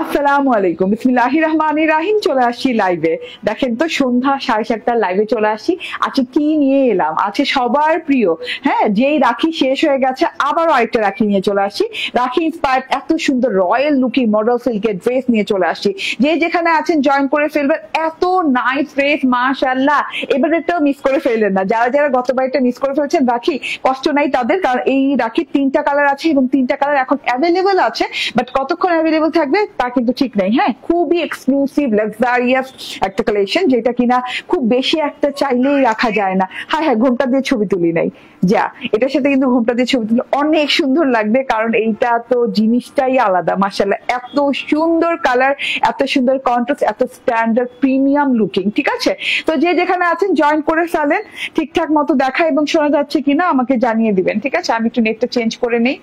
আসসালামু আলাইকুম, বিসমিল্লাহির রহমানির রহিম। চলে আসছি লাইভে। দেখেন তো সন্ধ্যা 7:30 লাইভে চলে আসছি। আজকে কি নিয়ে এলাম? আছে সবার প্রিয়, হ্যাঁ, যেই রাখি শেষ হয়ে গেছে আবারও আরেকটা রাখি নিয়ে চলে আসছি। রাখি ইন্সপায়ার্ড এত সুন্দর রয়্যাল লুকিং মডেল সিল্কের ড্রেস নিয়ে চলে আসছি। যে যেখানে আছেন জয়েন করে ফেলবেন। এত নাইস ড্রেস, মাশাআল্লাহ। এবারেরটাও মিস করে ফেললেন না। যারা যারা গতবারটা মিস করে ফেলছেন রাখি, কষ্ট নাই তাদের, কারণ এই রাখির 3টা কালার আছে এবং 3টা কালার এখন অ্যাভেলেবল আছে, বাট কতক্ষণ অ্যাভেলেবল থাকবে তা কিন্তু ঠিক নেই। হ্যাঁ, খুবই এক্সক্লুসিভ লাক্সারিয়াস একটা কালেকশন, যেটা কিনা খুব বেশি একটা চাইলেই রাখা যায় না। হ্যাঁ হ্যাঁ, ঘোমটা দিয়ে ছবি তুলি নাই, যা এটার সাথে কিন্তু ঘোমটা দিয়ে ছবি তুলে অনেক সুন্দর লাগবে, কারণ এইটা তো জিনিসটাই আলাদা। মাশাআল্লাহ, এত সুন্দর কালার, এত সুন্দর কন্ট্রাস্ট, এত স্ট্যান্ডার্ড প্রিমিয়াম লুকিং। ঠিক আছে, তো যে যেখানে আছেন জয়েন করে ফেলেন। ঠিকঠাক মতো দেখা এবং শোনা যাচ্ছে কিনা আমাকে জানিয়ে দিবেন। ঠিক আছে, আমি একটু নেটটা চেঞ্জ করে নেই।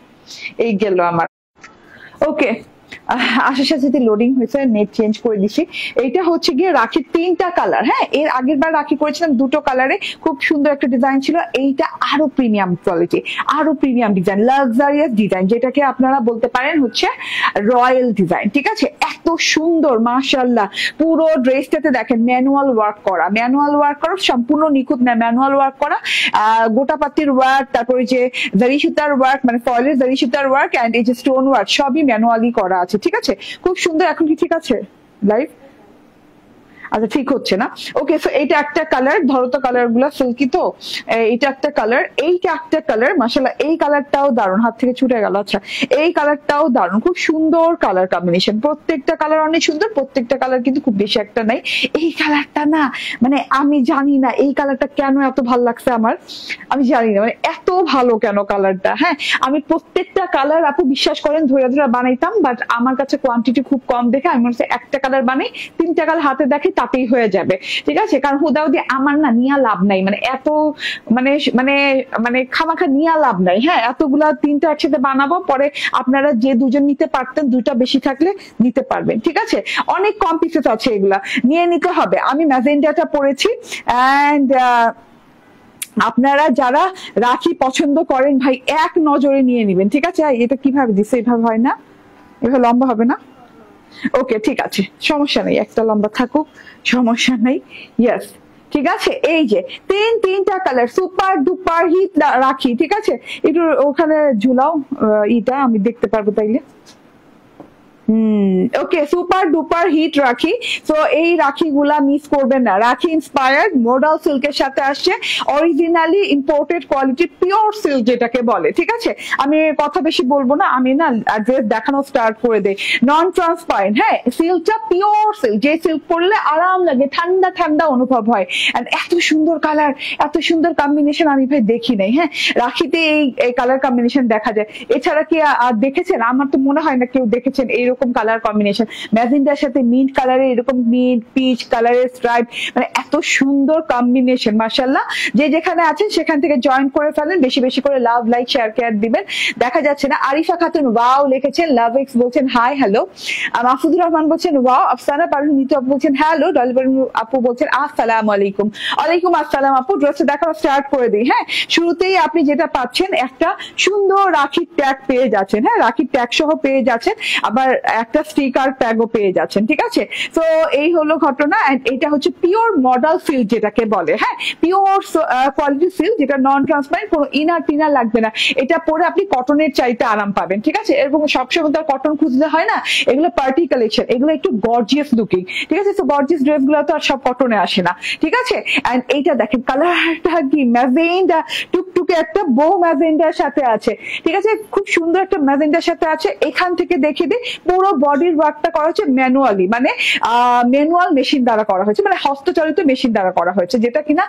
এই গেল আমার। ওকে, আসার সাথে সাথে লোডিং হয়েছে, নেট চেঞ্জ করে দিছি। এইটা হচ্ছে গিয়ে রাখির 3টা কালার। হ্যাঁ, এর আগের বার রাখি করেছিলাম 2টো কালারে, খুব সুন্দর একটা ডিজাইন ছিল। এইটা আরো প্রিমিয়াম কোয়ালিটি, আরো প্রিমিয়াম ডিজাইন, লাক্সারিয়াস ডিজাইন, যেটাকে আপনারা বলতে পারেন হচ্ছে রয়্যাল ডিজাইন। ঠিক আছে, এত সুন্দর মাশাআল্লাহ। পুরো ড্রেসটাতে দেখেন ম্যানুয়াল ওয়ার্ক করা, ম্যানুয়াল ওয়ার্ক করা, সম্পূর্ণ নিখুঁত না, ম্যানুয়াল ওয়ার্ক করা, গোটা পাতির ওয়ার্ক, তারপরে যে জারি সুতার ওয়ার্ক, মানে ফয়েলের জারি সুতার ওয়ার্ক, এন্ড এই যে স্টোন ওয়ার্ক, সবই ম্যানুয়ালি করা আছে। ঠিক আছে, খুব সুন্দর। এখন কি ঠিক আছে লাইভ? আচ্ছা, ঠিক হচ্ছে না। ওকে, সো এইটা একটা কালার, ধরো তো কালার গুলা সিল্কি, তো এইটা একটা কালার, এইটা একটা কালার। মাশাআল্লাহ, এই কালারটাও দারুণ, হাত থেকে ছুটে গেল। আচ্ছা, এই কালারটাও দারুণ, খুব সুন্দর কালার কম্বিনেশন। প্রত্যেকটা কালার অনেক সুন্দর, প্রত্যেকটা কালার কিন্তু খুব বেশি একটা নাই। এই কালারটা না, মানে আমি জানি না এই কালারটা কেন এত ভালো লাগছে আমার, আমি জানি না মানে এত ভালো কেন কালারটা। হ্যাঁ, আমি প্রত্যেকটা কালার আপু বিশ্বাস করেন ধরে ধরে বানাইতাম, বাট আমার কাছে কোয়ান্টিটি খুব কম দেখে আমি মনে হচ্ছে একটা কালার বানাই, 3টা কালার হাতে দেখে তাতেই হয়ে যাবে। ঠিক আছে, কারণ হুদাহুদি আমার না নিয়া লাভ নাই, মানে এত মানে মানে মানে খামাখা নিয়া লাভ নাই। হ্যাঁ, এতগুলা 3টা একসাথে বানাবো, পরে আপনারা যে দুজন নিতে পারতেন 2টা বেশি থাকলে নিতে পারবেন। ঠিক আছে, অনেক কম পিসেস আছে, এগুলা নিয়ে নিতে হবে। আমি ম্যাজেন্ডাটা পরেছি, এন্ড আপনারা যারা রাখি পছন্দ করেন ভাই এক নজরে নিয়ে নিবেন। ঠিক আছে, এটা কিভাবে দিচ্ছে? এভাবে হয় না, এভাবে লম্বা হবে না। ওকে, ঠিক আছে, সমস্যা নেই, একটা লম্বা থাকুক, সমস্যা নেই। ইয়েস, ঠিক আছে। এই যে 3টা কালার, সুপার ডুপার হিট রাখি। ঠিক আছে, একটু ওখানে ঝুলাও, ইটা আমি দেখতে পারবো তাইলে। ওকে, সুপার ডুপার হিট রাখি। তো এই রাখিগুলা মিস করবেন না। রাখি ইন্সপায়ার্ড মডেল সিল্কের সাথে আসছে, originally imported quality pure silk যেটাকে বলে। ঠিক আছে, আমি কথা বেশি বলবো না, আমি না ড্রেস দেখানো স্টার্ট করে দেই। নন ট্রান্সপারেন্ট, হ্যাঁ, সিল্কটা পিওর সিল্ক, যে সিল্ক পরলে আরাম লাগে, ঠান্ডা ঠান্ডা অনুভব হয়। এন্ড এত সুন্দর কালার, এত সুন্দর কম্বিনেশন আমি ভাই দেখি নাই। হ্যাঁ, রাখিতে এই কালার কম্বিনেশন দেখা যায়। এছাড়া কি দেখেছেন? আমার তো মনে হয় না কেউ দেখেছেন এইরকম কালার কম্বিনেশন। ম্যাজেন্ডার সাথে মিন্ট কালারে, এরকম মিন্ট পিচ কালারের স্ট্রাইপ, মানে এত সুন্দর কম্বিনেশন। মাশাআল্লাহ, যে যেখানে আছেন সেখান থেকে জয়েন করে ফেলেন, বেশি বেশি করে লাভ লাইক শেয়ার কেয়ার দিবেন। দেখা যাচ্ছে না। আরিফা খাতুন ওয়াও লিখেছেন, লাভ এক্স বলছেন হাই হ্যালো, মাহফুজুর রহমান বলছেন ওয়াও, আফসানা পারভিন নিতু আপু বলছেন হ্যালো, ডলিবার আপু বলছেন আসসালামু আলাইকুম। ওয়ালাইকুম আসসালাম আপু। ড্রেসটা দেখানো স্টার্ট করে দিই। হ্যাঁ, শুরুতেই আপনি যেটা পাচ্ছেন একটা সুন্দর রাখির ট্যাগ পেয়ে যাচ্ছেন। হ্যাঁ, রাখির ট্যাগ সহ পেয়ে যাচ্ছেন, আবার একটা স্টিকার ট্যাগও পেয়ে যাচ্ছেন। ঠিক আছে, তো এই হলো ঘটনা। এন্ড এটা হচ্ছে পিওর মডেল সিল্ক যেটাকে বলে। হ্যাঁ, পিওর কোয়ালিটি সিল্ক, যেটা নন ট্রান্সপারেন্ট, কোনো ইনার টিনার লাগবে না। এটা পরে আপনি কটনের চাইতে আরাম পাবেন। ঠিক আছে, এবং সবসময় তার কটন খুঁজলে হয় না, এগুলো পার্টি কালেকশন, এগুলো একটু গর্জিয়াস লুকিং। ঠিক আছে, তো গর্জিয়াস ড্রেস গুলো তো আর সব কটনে আসে না। ঠিক আছে, এন্ড এইটা দেখেন কালারটা কি ম্যাজেন্ডা, টুকটুকে একটা বউ ম্যাজেন্ডার সাথে আছে। ঠিক আছে, খুব সুন্দর একটা ম্যাজেন্ডার সাথে আছে। এখান থেকে দেখে দিই, পুরো বডির ওয়ার্কটা করা হচ্ছে ম্যানুয়ালি, মানে ম্যানুয়াল মেশিন দ্বারা করা হয়েছে, মানে হস্তচালিত মেশিন দ্বারা করা হয়েছে, যেটা কিনা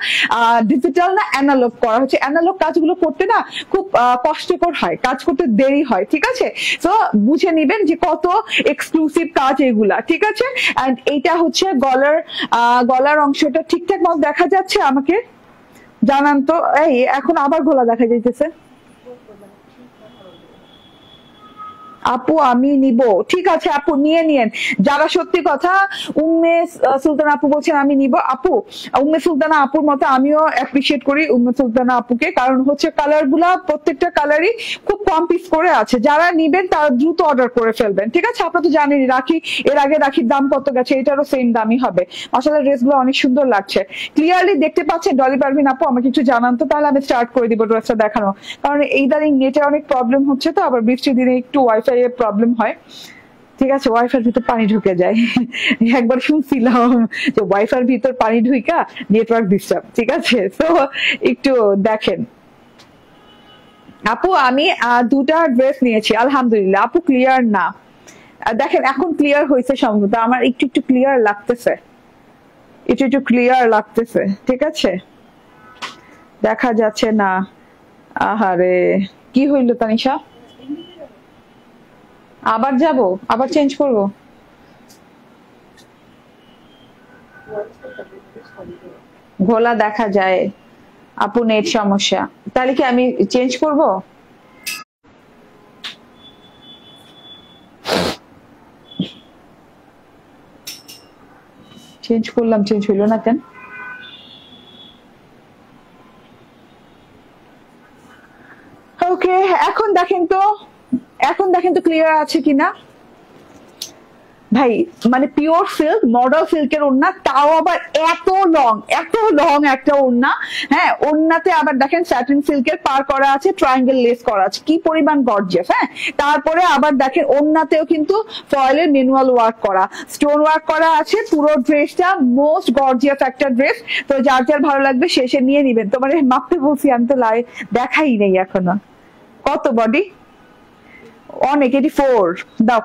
ডিজিটাল না অ্যানালগ করা হচ্ছে। অ্যানালগ কাজগুলো করতে না খুব কষ্টকর হয়, কাজ করতে দেরি হয়। ঠিক আছে, তো বুঝে নিবেন যে কত এক্সক্লুসিভ কাজ এগুলা। ঠিক আছে, এন্ড এইটা হচ্ছে গলার অংশটা ঠিকঠাক মতো দেখা যাচ্ছে? আমাকে জানান তো। এই এখন আবার গলা দেখা যাইতেছে। আপু আমি নিব, ঠিক আছে আপু নিয়ে নিয়েন। যারা সত্যি কথা উম্মে সুলতানা আপু বলছেন আমি নিব, আপু উম্মে সুলতানা আপুর মতো আমিও অ্যাপ্রিসিয়েট করি উম্মে সুলতানা আপুকে, কারণ হচ্ছে কালার গুলা প্রত্যেকটা কালারই খুব কম পিস করে আছে। যারা নিবেন তারা দ্রুত অর্ডার করে ফেলবেন, ঠিক আছে? আপনারা তো জানেনই রাখি, এর আগে রাখির দাম কত গেছে, এটারও সেম দামই হবে। মাশাআল্লাহ ড্রেস গুলো অনেক সুন্দর লাগছে। ক্লিয়ারলি দেখতে পাচ্ছেন ডলি পারভিন আপু? আমাকে একটু জানান তো, তাহলে আমি স্টার্ট করে দিব ড্রেসটা দেখানো। কারণ ইদানিং নেটে অনেক প্রবলেম হচ্ছে, তো আবার বৃষ্টির দিনে একটু ওয়াইফাই এর প্রবলেম হয়, ঠিক আছে? ওয়াইফাই ভিতর পানি ঢুকে যায়। একবার শুনছিলাম যে ওয়াইফাই ভিতর পানি ঢুইকা নেটওয়ার্ক ডিস্টার্ব, ঠিক আছে? তো একটু দেখেন আপু, আমি দুটা ড্রেস নিয়েছি আলহামদুলিল্লাহ। আপু ক্লিয়ার না, দেখেন এখন ক্লিয়ার হয়েছে সম্ভবত, আমার একটু একটু ক্লিয়ার লাগতেছে, একটু একটু ক্লিয়ার লাগতেছে, ঠিক আছে? দেখা যাচ্ছে না। আহারে কি হইলো তানিশা? আবার যাব, আবার চেঞ্জ করব? ঘোলা দেখা যায় আপু, নেট সমস্যা। তাহলে কি আমি চেঞ্জ করব? চেঞ্জ করলাম, চেঞ্জ হইলো না কেন? ওকে, এখন দেখেন তো, এখন দেখেন তো ক্লিয়ার আছে কিনা ভাই। মানে পিওর সিল্ক, মডেল সিল্কের ওড়না, তাও আবার এত লং, এত লং একটা ওড়না। হ্যাঁ, ওড়নাতে আবার দেখেন স্যাটিন সিল্কের পার করা আছে, ট্রায়াঙ্গেল লেস করা আছে, কি পরিমাণ গর্জিয়াস। হ্যাঁ, তারপরে আবার দেখেন ওড়নাতেও কিন্তু ফয়েলের ম্যানুয়াল ওয়ার্ক করা, স্টোন ওয়ার্ক করা আছে। পুরো ড্রেসটা মোস্ট গর্জিয়াস একটা ড্রেস। তো যার যার ভালো লাগবে শেষে নিয়ে নিবেন। তোমার মাপতে বলছি, আমি তো দেখাই নেই এখনো। কত বডি? অনেক, 84 দাও।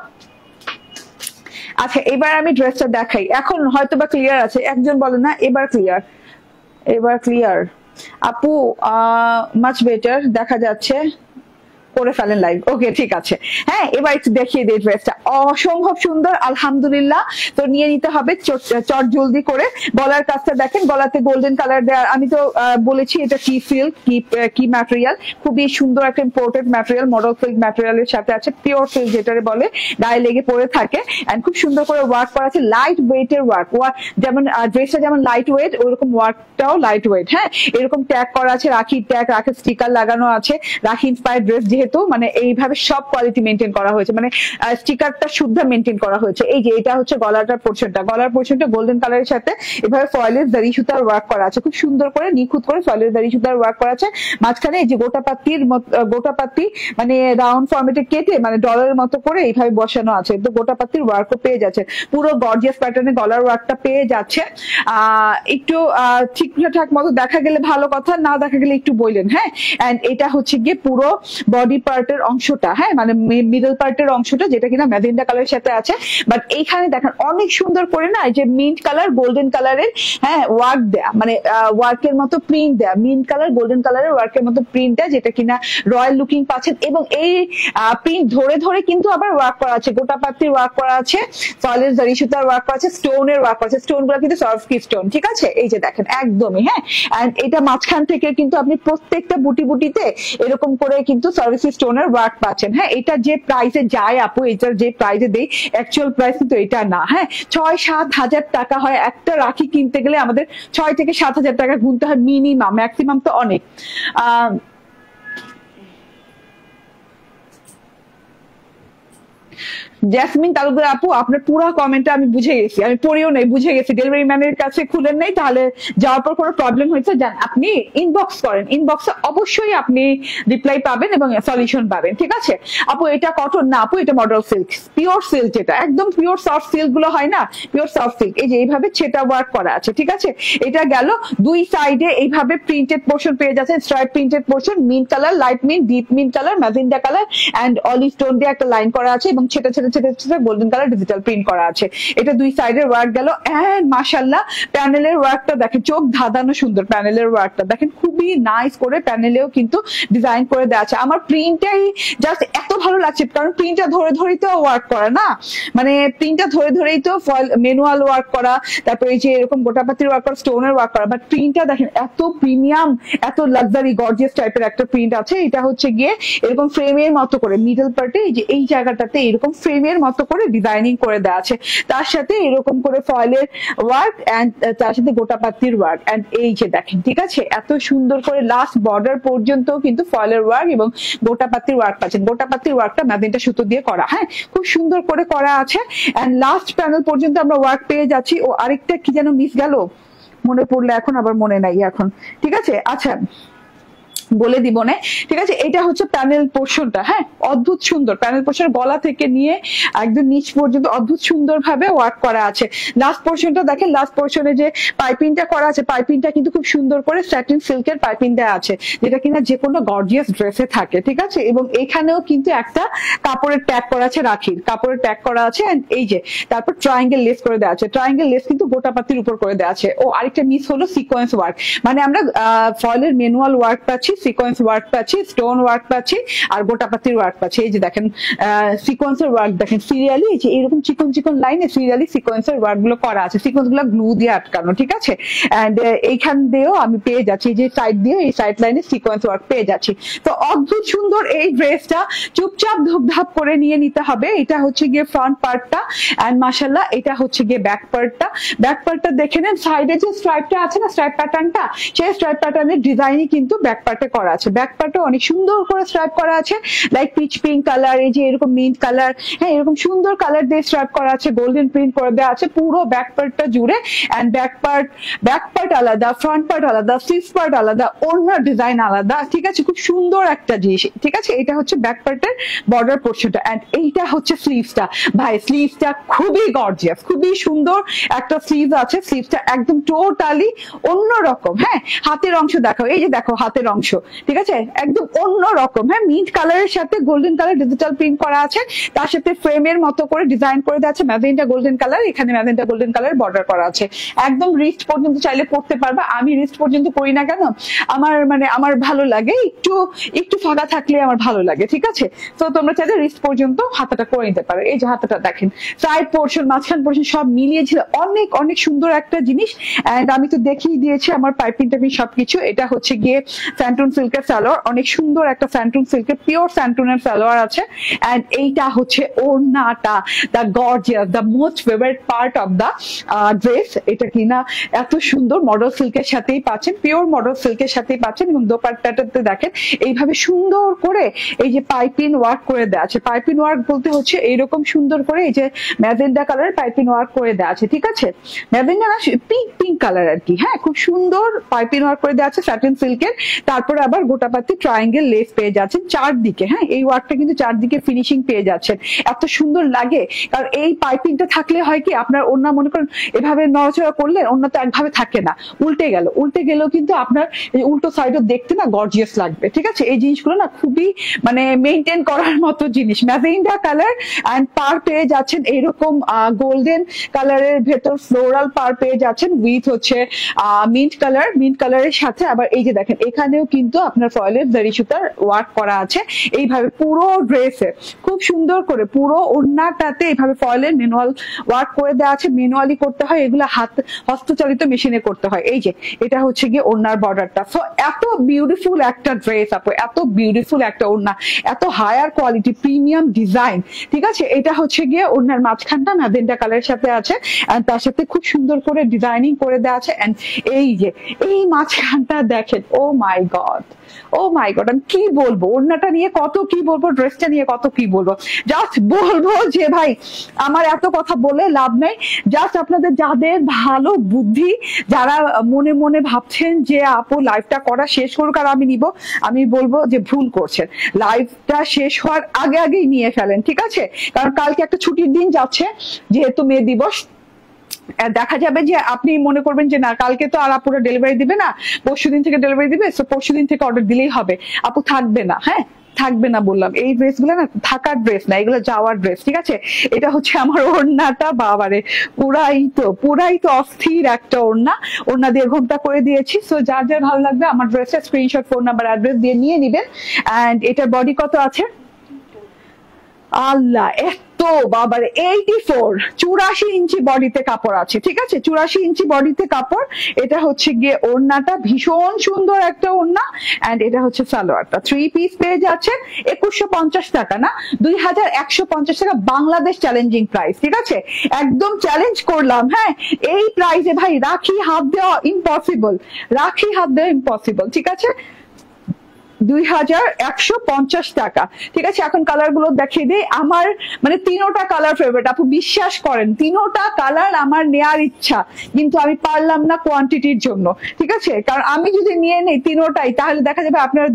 আচ্ছা এবার আমি ড্রেসটা দেখাই, এখন হয়তো বা ক্লিয়ার আছে। একজন বলে না এবার ক্লিয়ার, এবার ক্লিয়ার আপু, মাচ বেটার দেখা যাচ্ছে, করে ফেলেন লাইভ। ওকে ঠিক আছে, হ্যাঁ এবার একটু দেখিয়ে দিই ড্রেসটা, অসম্ভব সুন্দর আলহামদুলিল্লাহ। তো নিয়ে নিতে হবে চট জলদি করে। গলার কাজটা দেখেন, গলাতে গোল্ডেন কালার দেওয়া। আমি তো বলেছি এটা কি সিল্ক, কি ম্যাটেরিয়াল, খুবই সুন্দর একটা ইম্পোর্টেড ম্যাটেরিয়াল, মডেল সিল্ক ম্যাটেরিয়ালের সাথে আছে, পিওর সিল্ক যেটারে বলে, গায়ে লেগে পড়ে থাকে। এন্ড খুব সুন্দর করে ওয়ার্ক করা আছে, লাইট ওয়েটের ওয়ার্ক। যেমন ড্রেসটা যেমন লাইট ওয়েট, ওইরকম ওয়ার্কটাও লাইট ওয়েট। হ্যাঁ, এরকম ট্যাগ করা আছে, রাখির ট্যাগ, রাখির স্টিকার লাগানো আছে। রাখি ইন্সপায়ার্ড ড্রেস যেহেতু, মানে এইভাবে সব কোয়ালিটি মেনটেন করা হয়েছে, মানে স্টিকারটা শুদ্ধ মেনটেন করা হয়েছে। এই যে এটা হচ্ছে গলাটার পোর্শনটা, গলার পোর্শনটা গোল্ডেন কালারের সাথে এভাবে ফয়েলের দাড়ি সুতার ওয়ার্ক করা আছে, খুব সুন্দর করে নিখুঁত করে ফয়েলের দাড়ি সুতার ওয়ার্ক করা আছে। মাঝখানে এই যে গোটাপাতি মানে রাউন্ড ফরম্যাটে কেটে, মানে ডলারের মতো করে এইভাবে বসানো আছে। তো গোটাপাতির ওয়ার্কও পেয়ে যাচ্ছে, পুরো গর্জিয়াস প্যাটার্নে গলার ওয়ার্কটা পেয়ে যাচ্ছে। একটু ঠিকঠাক মতো দেখা গেলে ভালো কথা, না দেখা গেলে একটু বললেন। হ্যাঁ, এন্ড এটা হচ্ছে গিয়ে পুরো বডি পার্টের অংশটা, হ্যাঁ মানে মিডল পার্টের অংশটা, যেটা কিনা ম্যাজেন্ডা কালারের সাথে আছে। বাট এইখানে দেখেন অনেক সুন্দর করে না, যে মিন্ট কালার গোল্ডেন কালারের, হ্যাঁ ওয়ার্ক দেয়া, মানে ওয়ার্কের মতো প্রিন্ট দেয়া, মিন্ট কালার গোল্ডেন কালারের ওয়ার্কের মতো প্রিন্ট দেয়া, যেটা কিনা রয়্যাল লুকিং পাচ্ছেন। এবং এই প্রিন্ট ধরে ধরে কিন্তু আবার ওয়ার্ক করা আছে, গোটাপাতির ওয়ার্ক করা আছে, ফয়েলের জারি সুতার ওয়ার্ক করা আছে, স্টোনের ওয়ার্ক করা আছে। স্টোন গুলো কিন্তু সফট স্টোন, ঠিক আছে? এই যে দেখেন একদমই, হ্যাঁ। এন্ড এটা মাঝখান থেকে কিন্তু আপনি প্রত্যেকটা বুটিতে এরকম করে কিন্তু সার্ভিস স্টোনের ওয়ার্ক পাচ্ছেন। হ্যাঁ, এটা যে প্রাইসে যায় আপু, এটার যে প্রাইসে দেই, অ্যাকচুয়াল প্রাইস কিন্তু এটা না। হ্যাঁ, 6-7 হাজার টাকা হয় একটা রাখি কিনতে গেলে, আমাদের 6 থেকে 7 হাজার টাকা গুনতে হয় মিনিমাম, ম্যাক্সিমাম তো অনেক। জেসমিন তালুকদার আপু, আপনার পুরো কমেন্টটা আমি বুঝে গেছি, আমি পড়িও নাই, বুঝে গেছি। ডেলিভারি ম্যানের কাছে খুলেন নাই, তাহলে যাওয়ার পর কোনো প্রবলেম হয়েছে আপনি ইনবক্স করেন, ইনবক্সে অবশ্যই আপনি রিপ্লাই পাবেন এবং সলিউশন পাবেন, ঠিক আছে? আপু এটা কটন না আপু, এটা মডেল সিল্ক, পিওর সিল্ক, যেটা একদম পিওর সফট সিল্ক গুলো হয় না, পিওর সফট সিল্ক। এই যে এইভাবে ছেটা ওয়ার্ক করা আছে, ঠিক আছে? এটা গেল, দুই সাইডে এইভাবে প্রিন্টেড পোর্শন পেয়ে যাচ্ছেন, stripe printed portion, mint colour, light mint, deep mint colour, magenta colour and olive stone দিয়ে একটা লাইন করা আছে, এবং ছেটা ছেটা সেটা গোল্ডেন কালার ডিজিটাল প্রিন্ট করা আছে। এটা দুই সাইডের ওয়ার্ক গেল। এন্ড মাশাআল্লাহ প্যানেলের ওয়ার্কটা দেখেন, চোখ ধাঁধানো সুন্দর প্যানেলের ওয়ার্কটা দেখেন, খুবই নাইস করে প্যানেলেও কিন্তু ডিজাইন করে দেওয়া আছে। আমার প্রিন্টটাই জাস্ট এত ভালো লাগছে, কারণ প্রিন্টটা ধরে ধরেই তো ওয়ার্ক করা না, মানে প্রিন্টটা ধরে ধরেই তো ম্যানুয়াল ওয়ার্ক করা, তারপরে এই যে এরকম গোটাপাতির ওয়ার্ক করা, স্টোনের ওয়ার্ক করা, বাট প্রিন্টটা দেখেন এত প্রিমিয়াম, এত লাক্সারি গর্জিয়াস টাইপের একটা প্রিন্ট আছে। এটা হচ্ছে গিয়ে এরকম ফ্রেমের মতো করে মিডল পার্টে এই যে এই জায়গাটাতে এরকম ফ্রেমের মতো করে ডিজাইনিং করে দেওয়া আছে, তার সাথে এরকম করে ফয়েলের ওয়ার্ক এন্ড তার সাথে গোটাপাতির ওয়ার্ক। এন্ড এই যে দেখেন, ঠিক আছে, এত সুন্দর করে লাস্ট বর্ডার পর্যন্ত কিন্তু ফয়েলের ওয়ার্ক এবং গোটাপাতির ওয়ার্ক পাচ্ছেন। গোটাপাতির ওয়ার্কটা ম্যাজেন্টা সুতো দিয়ে করা, হ্যাঁ, খুব সুন্দর করে করা আছে। এন্ড লাস্ট প্যানেল পর্যন্ত আমরা ওয়ার্ক পেয়ে যাচ্ছি। ও আরেকটা কি যেন মিস গেল, মনে পড়লে এখন আবার মনে নাই এখন, ঠিক আছে, আচ্ছা বলে দিব না, ঠিক আছে। এটা হচ্ছে প্যানেল পোর্শনটা, হ্যাঁ, অদ্ভুত সুন্দর প্যানেল পোর্শন, গলা থেকে নিয়ে একদম নিচ পর্যন্ত অদ্ভুত সুন্দর ভাবে ওয়ার্ক করা আছে। লাস্ট পোর্শনটা দেখেন, লাস্ট পোর্শনে যে পাইপিংটা করা আছে, পাইপিংটা কিন্তু খুব সুন্দর করে স্যাটিন সিল্কের পাইপিং দেওয়া আছে, যেটা কিনা যে কোনো গর্জিয়াস ড্রেসে থাকে, ঠিক আছে। এবং এখানেও কিন্তু একটা কাপড়ের ট্যাগ করা আছে, রাখির কাপড়ের ট্যাগ করা আছে। এন্ড এই যে তারপর ট্রায়াঙ্গেল লেস করে দেওয়া আছে, ট্রায়াঙ্গেল লেস কিন্তু গোটাপাতির উপর করে দেওয়া আছে। ও আরেকটা মিস হলো সিকোয়েন্স ওয়ার্ক, মানে আমরা ফয়েলের ম্যানুয়াল ওয়ার্ক পাচ্ছি, সিকোয়েন্স ওয়ার্ক পাচ্ছি, স্টোন ওয়ার্ক পাচ্ছি, আর গোটাপাতির ওয়ার্ক পাচ্ছি। এই যে দেখেন সিকোয়েন্সের ওয়ার্ক দেখেন, সিরিয়ালি এই যে এরকম চিকন চিকন লাইনে সিরিয়ালি সিকোয়েন্সের ওয়ার্ক গুলো করা আছে, সিকোয়েন্স গুলো গ্লু দিয়ে আটকানো, ঠিক আছে। এন্ড এইখান দিয়েও আমি পেয়ে যাচ্ছি, যে সাইড দিয়ে এই সাইড লাইনে সিকোয়েন্স ওয়ার্ক পেয়ে যাচ্ছি। তো অদ্ভুত সুন্দর এই ড্রেসটা, চুপচাপ ধুপধাপ করে নিয়ে নিতে হবে। এটা হচ্ছে গিয়ে ফ্রন্ট পার্টটা, এন্ড মাশাআল্লাহ এটা হচ্ছে গিয়ে ব্যাক পার্টটা। ব্যাক পার্টটা দেখে নেন, সাইডে যে স্ট্রাইপটা আছে না, স্ট্রাইপ প্যাটার্নটা, সেই স্ট্রাইপ প্যাটার্নের ডিজাইনই কিন্তু ব্যাক পার্টে করা আছে। ব্যাক পার্টে অনেক সুন্দর করে স্ট্রাইপ করা আছে, লাইক পিচ পিঙ্ক কালার, এই যে এরকম মিন্ট কালার, হ্যাঁ, এরকম সুন্দর কালার দিয়ে স্ট্রাইপ করা আছে, গোল্ডেন প্রিন্ট করে দেওয়া আছে পুরো ব্যাক পার্টটা জুড়ে। এন্ড ব্যাক পার্ট আলাদা, ফ্রন্ট পার্ট আলাদা, স্লিভস পার্ট আলাদা, ওড়নার ডিজাইন আলাদা, ঠিক আছে, খুব সুন্দর একটা জিনিস, ঠিক আছে। এটা হচ্ছে ব্যাক পার্টের বর্ডার পোর্শনটা। এন্ড এইটা হচ্ছে স্লিভসটা, ভাই স্লিভসটা খুবই গর্জিয়াস, খুবই সুন্দর একটা স্লিভ আছে। স্লিভসটা একদম টোটালি অন্যরকম, হ্যাঁ, হাতের অংশ দেখো, এই যে দেখো হাতের অংশ, ঠিক আছে, একদম অন্য রকম, হ্যাঁ, মিন্ট কালারের সাথে গোল্ডেন কালার ডিজিটাল প্রিন্ট করা আছে, তার সাথে ফ্রেমের মতো করে ডিজাইন করে দেওয়া আছে ম্যাজেন্টা গোল্ডেন কালার, এখানে ম্যাজেন্টা গোল্ডেন কালার বর্ডার করা আছে। একদম রিস্ট পর্যন্ত চাইলে পড়তে পারবা। আমি রিস্ট পর্যন্ত করি না কেন, আমার ভালো লাগে, একটু একটু ফাঁকা থাকলে আমার ভালো লাগে, ঠিক আছে। তো তোমরা চাইলে রিস্ট পর্যন্ত হাতাটা করে নিতে পারো। এই যে হাতাটা দেখেন, সাইড পোর্শন, মাঝখান পোর্শন সব মিলিয়ে ছিল অনেক অনেক সুন্দর একটা জিনিস। এন্ড আমি তো দেখিয়ে দিয়েছি আমার পাইপিং টাইপিং সবকিছু। এটা হচ্ছে গিয়ে স্যান্টুন সিল্কের সালোয়ার, অনেক সুন্দর একটা স্যান্টুন সিল্কের পিওর স্যান্টুনের সালোয়ার আছে। এন্ড এইটা হচ্ছে ওড়নাটা, the gorgeous, the most favourite part of the dress. এটা কিনা এত সুন্দর মডেল সিল্কের সাথেই পাচ্ছেন, পিওর মডেল সিল্কের সাথেই পাচ্ছেন। এবং দোপাট্টাটাতে দেখেন এইভাবে সুন্দর করে এই যে পাইপিং ওয়ার্ক করে দেওয়া আছে। পাইপিং ওয়ার্ক বলতে হচ্ছে এইরকম সুন্দর করে এই যে ম্যাজেন্টা কালারের পাইপিং ওয়ার্ক করে দেওয়া আছে, ঠিক আছে, ম্যাজেন্টা না, পিঙ্ক পিঙ্ক কালার আর কি, হ্যাঁ, খুব সুন্দর পাইপিং ওয়ার্ক করে দেওয়া আছে স্যাটিন সিল্কের। তারপরে আবার গোটাপাতি ট্রায়াঙ্গেল লেস পেয়ে যাচ্ছেন চারদিকে, হ্যাঁ, এই ওয়ার্কটা কিন্তু চারদিকে ফিনিশিং পেয়ে যাচ্ছেন, এত সুন্দর লাগে। কারণ এই পাইপিংটা থাকলে হয় কি, আপনার ওড়না মনে করেন এভাবে নড়াচড়া করলে ওড়না তো একভাবে থাকে না, উল্টে গেলেও কিন্তু আপনার উল্টো সাইডও দেখতে না গর্জিয়াস লাগবে, ঠিক আছে। এই জিনিসগুলো না খুবই মানে মেনটেন করার মতো জিনিস। ম্যাজেন্টা কালার এন্ড পার পেয়ে যাচ্ছেন এইরকম গোল্ডেন কালারের ভেতর ফ্লোরাল পার পেয়ে যাচ্ছেন উইথ হচ্ছে মিন্ট কালারের সাথে আবার এই যে দেখেন এখানেও কিন্তু আপনার ফয়েলের জারি সুতার ওয়ার্ক করা আছে। এইভাবে পুরো ড্রেসে খুব সুন্দর করে পুরো ওড়নাটাতে এইভাবে ফয়েলের ম্যানুয়াল ওয়ার্ক করে দেওয়া আছে। ম্যানুয়ালি করতে হয় এগুলো, হস্তচালিত মেশিনে করতে হয়। এই যে এটা হচ্ছে গিয়ে ওড়নার বর্ডারটা। সো এত বিউটিফুল একটা ড্রেস আপু, এত বিউটিফুল একটা ওড়না, এত হায়ার কোয়ালিটি প্রিমিয়াম ডিজাইন, ঠিক আছে। এটা হচ্ছে গিয়ে ওড়নার মাঝখানটা ম্যাজেন্টা কালারের সাথে আছে, তার সাথে খুব সুন্দর করে ডিজাইনিং করে দেওয়া আছে। এন্ড এই যে এই মাঝখানটা দেখেন, ও মাই গড, আমি কি বলবো, ওড়নাটা নিয়ে কত কি বলবো, ড্রেসটা নিয়ে কত কি বলবো। জাস্ট বলবো যে ভাই আমার এত কথা বলে লাভ নেই। জাস্ট আপনাদের যাদের ভালো বুদ্ধি, যারা মনে মনে ভাবছেন যে আপু লাইভটা করা শেষ করুক আর আমি নিব, আমি বলবো যে ভুল করছেন। লাইভটা শেষ হওয়ার আগেই নিয়ে ফেলেন, ঠিক আছে। কারণ কালকে একটা ছুটির দিন যাচ্ছে, যেহেতু মে দিবস, দেখা যাবে যে আপনি মনে করবেন যে না কালকে তো আর আপুরা ডেলিভারি দিবে না, পরশুদিন থেকে ডেলিভারি দিবে, তো পরশুদিন থেকে অর্ডার দিলেই হবে, আপু থাকবে না। হ্যাঁ, থাকবে না বললাম, এই ড্রেস গুলো না থাকার ড্রেস না, এগুলো যাওয়ার ড্রেস। ঠিক আছে, এটা হচ্ছে আমার ওড়নাটা, বাবারে পুরাই তো অস্থির একটা ওড়না, ওড়না দিয়ে ঘোমটা করে দিয়েছি। সো যার যার ভালো লাগবে আমার ড্রেসটা স্ক্রিনশট, ফোন নাম্বার, অ্যাড্রেস দিয়ে নিয়ে নিবেন। এন্ড এটার বডি কত আছে আল্লাহ, এত বাবারে 84 ইঞ্চি বডিতে কাপড় আছে। ঠিক আছে, 84 ইঞ্চি বডিতে কাপড়। এটা হচ্ছে গিয়ে ওড়নাটা, ভীষণ সুন্দর একটা ওড়না। এন্ড এটা হচ্ছে সালোয়ারটা, 3 পিস পেয়ে যাচ্ছেন 2150 টাকা, না 2150 টাকা, বাংলাদেশ চ্যালেঞ্জিং প্রাইস। ঠিক আছে, একদম চ্যালেঞ্জ করলাম। হ্যাঁ, এই প্রাইসে ভাই রাখি হাত দেওয়া ইম্পসিবল, রাখি হাত দেওয়া ইম্পসিবল। ঠিক আছে, 2150 টাকা। ঠিক আছে, এখন কালার গুলো দেখিয়ে দিই। আমার মানে তিনোটা কালার ফেভারিট, আপু বিশ্বাস করেন তিনোটা কালার আমার নেয়ার ইচ্ছা, কিন্তু আমি পারলাম না কোয়ান্টিটির জন্য। ঠিক আছে, কারণ আমি যদি নিয়ে নেই তিনোটাই, তাহলে দেখা যাবে আপনারা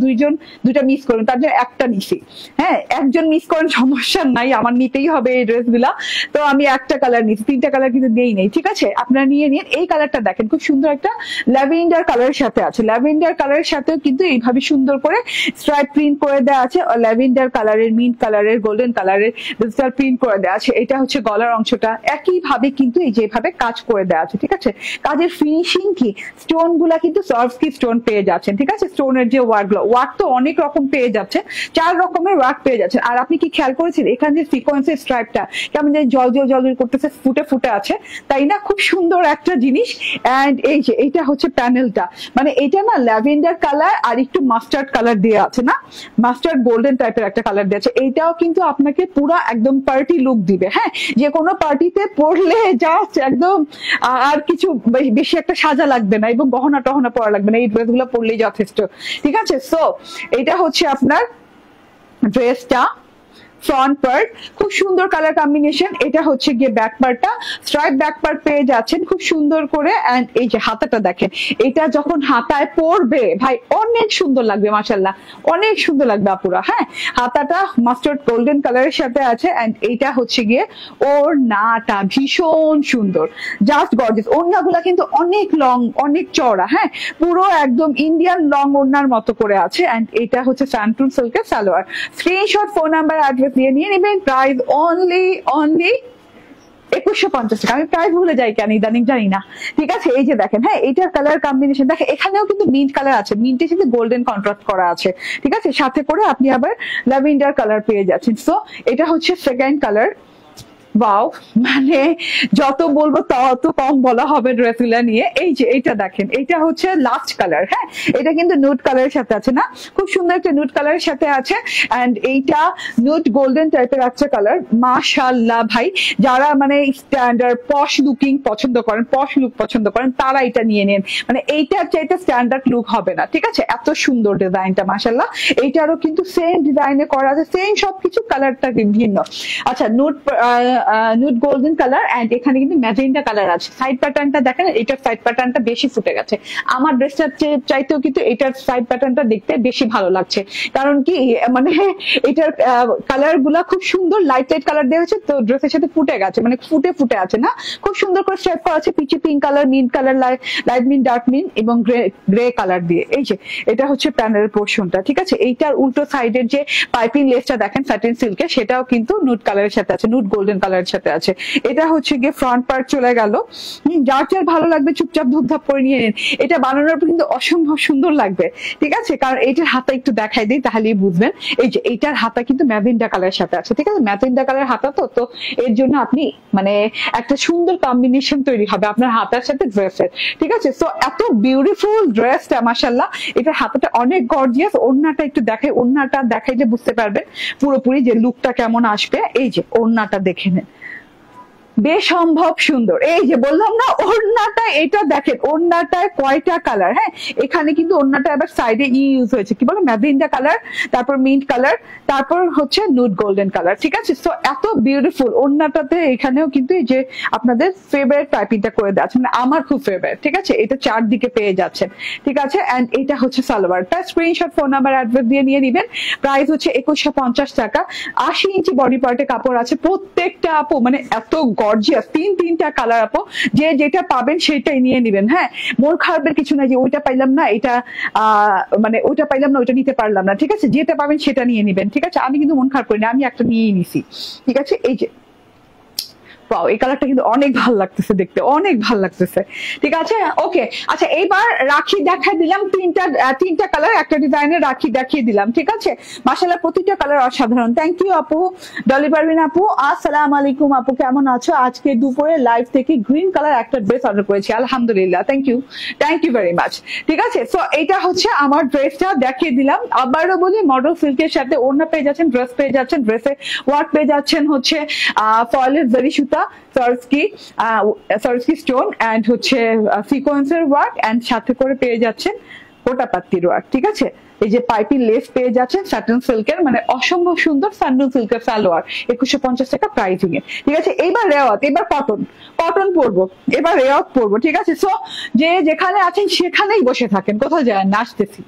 দুইটা মিস করেন, তার জন্য একটা নিছি। হ্যাঁ, একজন মিস করেন সমস্যা নাই, আমার নিতেই হবে এই ড্রেস গুলা, তো আমি একটা কালার নিচ্ছি, 3টা কালার কিন্তু নেই নেই। ঠিক আছে, আপনারা নিয়ে নিন। এই কালারটা দেখেন, খুব সুন্দর একটা ল্যাভেন্ডার কালারের সাথে আছে, ল্যাভেন্ডার কালারের সাথেও কিন্তু এইভাবে সুন্দর করে স্ট্রাইপ প্রিন্ট করে দেওয়া আছে, ল্যাভেন্ডার কালারের, মিন্ট কালারের, গোল্ডেন কালারের ডিজিটাল প্রিন্ট করে দেওয়া আছে। এটা হচ্ছে গলার অংশটা, একইভাবে কিন্তু এই যেভাবে কাজ করে দেওয়া আছে। ঠিক আছে, কাজের ফিনিশিং কি, স্টোন গুলা কিন্তু সফট স্টোন পেয়ে যাচ্ছেন। ঠিক আছে, স্টোনের যে ওয়ার্ক তো অনেক রকম পেয়ে যাচ্ছে, 4 রকমের ওয়ার্ক পেয়ে যাচ্ছেন। আর আপনি কি খেয়াল করেছেন এখানে যে সিকোয়েন্সের স্ট্রাইপটা কেমন যে জল করতেছে, ফুটে ফুটে আছে, তাই না? খুব সুন্দর একটা জিনিস। এন্ড এই যে এইটা হচ্ছে প্যানেলটা, মানে এটা না ল্যাভেন্ডার কালার আর একটু মাস্টার্ড কালার দিয়ে আছে, না মাস্টার্ড গোল্ডেন টাইপের একটা কালার দিয়ে আছে। এইটাও কিন্তু আপনাকে পুরো একদম পার্টি লুক দিবে। হ্যাঁ, যে কোনো পার্টিতে পরলে জাস্ট একদম, আর কিছু বেশি একটা সাজা লাগবে না, এবং গহনা টহনা পরা লাগবে না, এই ড্রেসগুলো পরলেই যথেষ্ট। ঠিক আছে, সো এটা হচ্ছে আপনার ড্রেসটা, ফ্রন্ট পার্ট খুব সুন্দর কালার কম্বিনেশন। এটা হচ্ছে গিয়ে ব্যাক পার্টটা, স্ট্রাইপ ব্যাক পার্ট পেয়ে যাচ্ছেন খুব সুন্দর করে। এন্ড এই যে হাতাটা দেখেন, এটা যখন হাতায় পরবে ভাই অনেক সুন্দর লাগবে, মাশাআল্লাহ অনেক সুন্দর লাগবে আপুরা। হ্যাঁ, হাতাটা মাস্টার্ড গোল্ডেন কালারের সাথে আছে। এন্ড এইটা হচ্ছে গিয়ে ওড়নাটা, ভীষণ সুন্দর, জাস্ট গর্জিয়াস। ওড়নাগুলা কিন্তু অনেক লং, অনেক চওড়া। হ্যাঁ, পুরো একদম ইন্ডিয়ান লং ওড়নার মতো করে আছে। এন্ড এটা হচ্ছে স্যান্টুন সিল্কের salwar. Screenshot, phone number, address দিয়ে নিয়ে নেবেন। প্রাইস অনলি 2150 টাকা। আমি প্রাইস ভুলে যাই কেন ইদানিং, জানি না। ঠিক আছে, এই যে দেখেন, হ্যাঁ এটার কালার কম্বিনেশন দেখেন, এখানেও কিন্তু মিন্ট কালার আছে, মিন্টের সাথে গোল্ডেন কন্ট্রাস্ট করা আছে। ঠিক আছে, সাথে করে আপনি আবার ল্যাভেন্ডার কালার পেয়ে যাচ্ছেন। সো এটা হচ্ছে সেকেন্ড কালার। ওয়াও, মানে যত বলবো তত কম বলা হবে ড্রেসগুলা নিয়ে। এই যে এটা দেখেন, এটা হচ্ছে লাস্ট কালার। হ্যাঁ, এটা কিন্তু নুড কালারের সাথে আছে, না খুব সুন্দর একটা নুড কালারের সাথে আছে। এন্ড এইটা নুড গোল্ডেন টাইপের একটা কালার। মাশাআল্লাহ ভাই, যারা মানে স্ট্যান্ডার্ড পশ লুকিং পছন্দ করেন, পশ লুক পছন্দ করেন, তারা এটা নিয়ে নেন। মানে এইটার চাইতে স্ট্যান্ডার্ড লুক হবে না। ঠিক আছে, এত সুন্দর ডিজাইনটা, মাশাআল্লাহ। এইটারও কিন্তু সেম ডিজাইনে করা আছে, সেম সবকিছু, কালারটা ভিন্ন। আচ্ছা, নুড গোল্ডেন কালার। এন্ড এখানে কিন্তু ম্যাজেন্টা কালার আছে। সাইড প্যাটার্নটা দেখেন, এটার সাইড প্যাটার্নটা বেশি ফুটে গেছে। আমার ড্রেসটার চাইতেও কিন্তু এটার সাইড প্যাটার্নটা দেখতে বেশি ভালো লাগছে। কারণ কি, মানে এটার কালার গুলা খুব সুন্দর লাইট কালার দেওয়া হয়েছে, তো ড্রেসের সাথে ফুটে গেছে, মানে ফুটে ফুটে আছে, না খুব সুন্দর করে স্ট্রাইপ করা আছে। পিছে pink colour, mint colour, light mint, dark mint এবং গ্রে কালার দিয়ে। এই যে এটা হচ্ছে প্যানেলের পোর্শনটা। ঠিক আছে, এইটার উল্টো সাইডের যে পাইপিং লেসটা দেখেন স্যাটিন সিল্কের, সেটাও কিন্তু নুড কালারের সাথে আছে, নুড গোল্ডেন কালারের সাথে আছে। এটা হচ্ছে গিয়ে ফ্রন্ট পার্ট চলে গেল। যার যার ভালো লাগবে চুপচাপ ধূপধাপ করে নিয়ে নিন। এটা বানানোর পর কিন্তু অসম্ভব সুন্দর লাগবে। ঠিক আছে, কারণ এইটার হাতা একটু দেখাই দিই, তাহলেই বুঝবেন। এই যে এইটার হাতা কিন্তু ম্যাজেন্টা কালারের সাথে আছে। ঠিক আছে, ম্যাজেন্টা কালার হাতা, তো এর জন্য আপনি মানে একটা সুন্দর কম্বিনেশন তৈরি হবে আপনার হাতার সাথে ড্রেসের। ঠিক আছে, সো এত বিউটিফুল ড্রেসটা, মাশাআল্লাহ। এটার হাতাটা অনেক গর্জিয়াস। ওড়নাটা একটু দেখাই, ওড়নাটা দেখাইলে বুঝতে পারবেন পুরোপুরি যে লুকটা কেমন আসবে। এই যে ওড়নাটা দেখে নেন, বেসম্ভব সুন্দর। এই যে বললাম না ওড়নাটা, এটা দেখেন ওড়নাটায় কয়টা কালার। হ্যাঁ, এখানে কিন্তু ওড়নাটা আবার সাইডে ইউজ হয়েছে, কি বলে ম্যাজেন্টা কালার, তারপর মিন্ট কালার, তারপর হচ্ছে নুড গোল্ডেন কালার। ঠিক আছে, সো এত বিউটিফুল ওড়নাটাতে। এখানেও কিন্তু এই যে আপনাদের ফেভারিট পাইপিংটা করে দেওয়া আছে, মানে আমার খুব ফেভারিট। ঠিক আছে, এটা চারদিকে পেয়ে যাচ্ছেন। ঠিক আছে, এন্ড এটা হচ্ছে সালোয়ারটা। স্ক্রিনশট, ফোন নাম্বার, অ্যাড্রেস দিয়ে নিয়ে নিবেন। প্রাইস হচ্ছে 2150 টাকা। 80 ইঞ্চি বডি পার্টে কাপড় আছে। প্রত্যেকটা আপু মানে এত গর্জিয়াস, তিনটা কালার আপু, যে যেটা পাবেন সেটাই নিয়ে নিবেন। হ্যাঁ, মন খারাপের কিছু নাই যে ওইটা পাইলাম না, এটা মানে ওইটা পাইলাম না, ওইটা নিতে পারলাম না। ঠিক আছে, যেটা পাবেন সেটা নিয়ে নিবেন। ঠিক আছে, আমি কিন্তু মন খারাপ করি না, আমি একটা নিয়েই নিছি। ঠিক আছে, এই যে এই কালারটা কিন্তু অনেক ভালো লাগতেছে দেখতে, অনেক ভালো লাগতেছে। ঠিক আছে, ওকে। আচ্ছা, এইবার রাখি দেখাই দিলাম, তিনটা কালার, একটা ডিজাইনের রাখি দেখিয়ে দিলাম। ঠিক আছে, মাশাআল্লাহ প্রতিটা কালার অসাধারণ। থ্যাংক ইউ আপু, ডলি পারভিন আপু। আসসালামু আলাইকুম আপু, কেমন আছো? আজকে দুপুরে লাইভ থেকে গ্রিন কালার একটা ড্রেস অর্ডার করেছি, আলহামদুলিল্লাহ, থ্যাংক ইউ ভেরি মাচ। ঠিক আছে, সো এটা হচ্ছে আমার ড্রেসটা দেখিয়ে দিলাম। আবারও বলি, মডেল সিল্কের সাথে ওড়না পেয়ে যাচ্ছেন, ড্রেস পেয়ে যাচ্ছেন, ড্রেসে ওয়ার্ক পেয়ে যাচ্ছেন হচ্ছে ফয়েলের জরি সুতা, সরস্কি স্টোন এন্ড হচ্ছে সিকোয়েন্সের ওয়ার্ক, এন্ড সাথে করে পেয়ে যাচ্ছেন কোটাপাত্তির ওয়ার্ক। ঠিক আছে, এই যে পাইপি লেস পেয়ে যাচ্ছেন স্যাটিন সিল্কের, মানে অসম্ভব সুন্দর স্যাটিন সিল্কের সালোয়ার, 2150 টাকা প্রাইসিং এ। ঠিক আছে, এইবার রেওয়াত, এবার কটন পরবো, এবার রেওয়াত পরবো। ঠিক আছে, সো যে যেখানে আছেন সেখানেই বসে থাকেন, কোথাও যায় না, আসতেছি।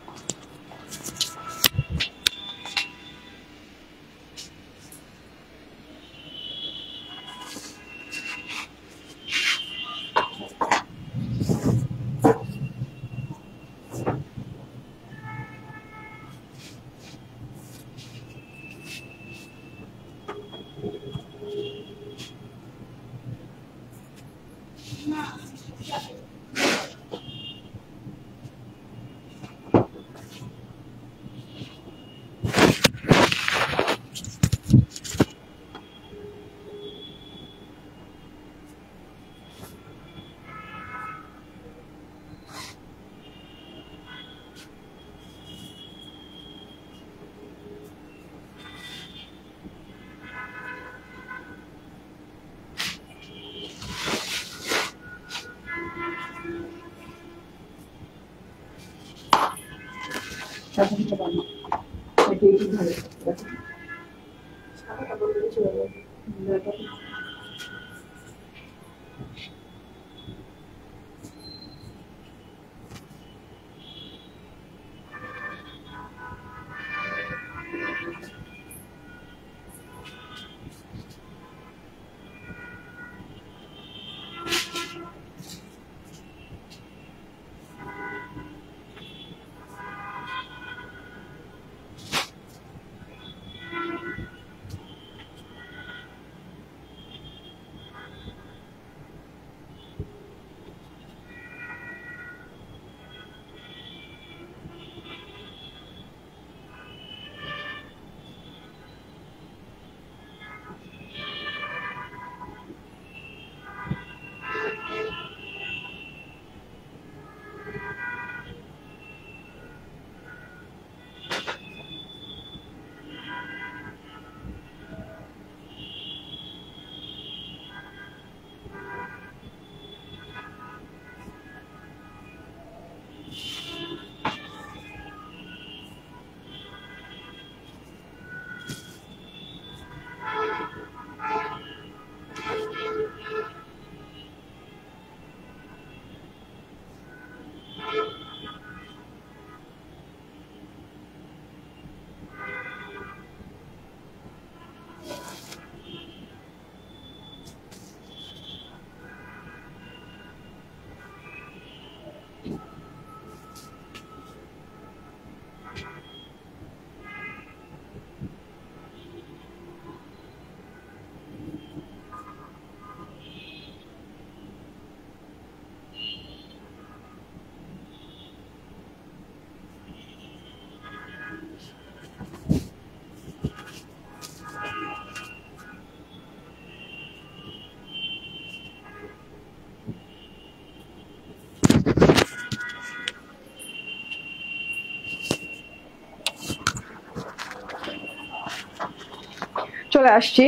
চলে আসছি।